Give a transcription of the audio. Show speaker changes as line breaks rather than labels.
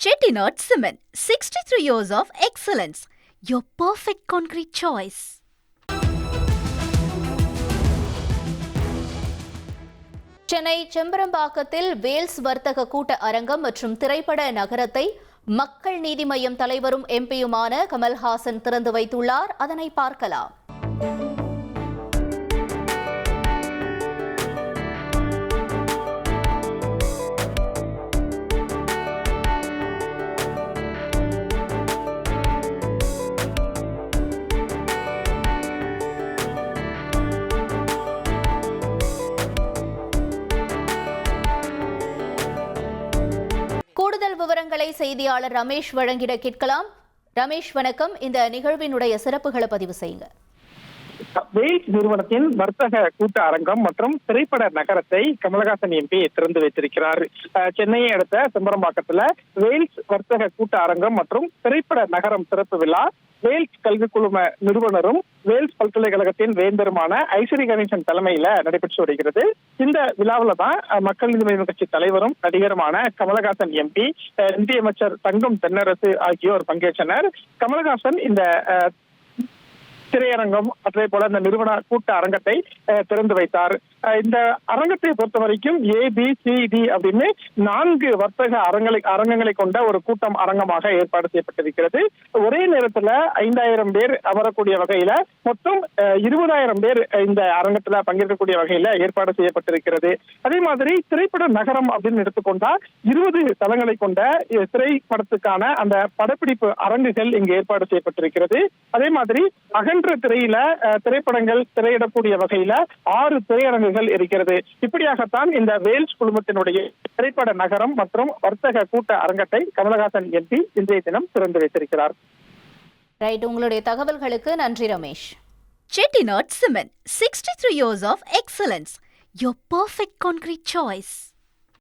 Chettinad Cement, 63 years of excellence. Your perfect concrete choice.
Chennai செம்பரம்பாக்கத்தில் வேல்ஸ் வர்த்தக கூட்ட அரங்கம் மற்றும் திரைப்பட நகரத்தை மக்கள் நீதி மய்யம் தலைவரும் எம்பியுமான கமல்ஹாசன் திறந்து வைத்துள்ளார். அதனை பார்க்கலாம். கூடுதல் விவரங்களை செய்தியாளர் ரமேஷ் வழங்கிட கேட்கலாம். ரமேஷ் வணக்கம். இந்த நிகழ்வினுடைய சிறப்புகளை பதிவு செய்யுங்க.
வேல்ஸ் நிறுவனத்தின் வர்த்தக கூட்ட அரங்கம் மற்றும் திரைப்பட நகரத்தை கமலஹாசன் எம்பி திறந்து வைத்திருக்கிறார். சென்னையை அடுத்த செம்பரம்பாக்கத்துல வேல்ஸ் வர்த்தக கூட்ட அரங்கம் மற்றும் திரைப்பட நகரம் திறப்பு விழா வேல்ஸ் கல்வி குழும நிறுவனரும் வேல்ஸ் பல்கலைக்கழகத்தின் வேந்தருமான ஐஸ்வரி கணேசன் தலைமையில நடைபெற்று வருகிறது. இந்த விழாவில் தான் மக்கள் நீதி மய்யம் கட்சி தலைவரும் நடிகருமான கமலஹாசன் எம்பி, நிதியமைச்சர் தங்கம் தென்னரசு ஆகியோர் பங்கேற்றனர். கமலஹாசன் இந்த திரையரங்கம் அதே போல இந்த நிறுவன கூட்ட அரங்கத்தை திறந்து வைத்தார். இந்த அரங்கத்தை பொறுத்த வரைக்கும் ABCD அப்படின்னு 4 வர்த்தக அரங்கங்களை கொண்ட ஒரு கூட்டம் அரங்கமாக ஏற்பாடு செய்யப்பட்டிருக்கிறது. ஒரே நேரத்துல 5000 பேர் அமரக்கூடிய வகையில மொத்தம் 20,000 பேர் இந்த அரங்கத்துல பங்கேற்கக்கூடிய வகையில ஏற்பாடு செய்யப்பட்டிருக்கிறது. அதே மாதிரி திரைப்பட நகரம் அப்படின்னு எடுத்துக்கொண்டா 20 தளங்களை கொண்ட திரைப்படத்துக்கான அந்த படப்பிடிப்பு அரங்குகள் இங்கு ஏற்பாடு செய்யப்பட்டிருக்கிறது. அதே மாதிரி அகன்ற திரையில திரைப்படங்கள் திரையிடக்கூடிய வகையில 6 திரையரங்குகள் இருக்கிறது. இப்படியாகத்தான் இந்த வேல்ஸ் குழுமத்தினுடைய திரைப்பட நகரம் மற்றும் வர்த்தக கூட்ட அரங்கத்தை கமலஹாசன் எம்பி இன்றைய தினம் திறந்து வைத்திருக்கிறார்.
ரைட், உங்களுடைய தகவல்களுக்கு நன்றி Ramesh.
Chettinad Cement, 63 years of excellence. Your perfect concrete choice.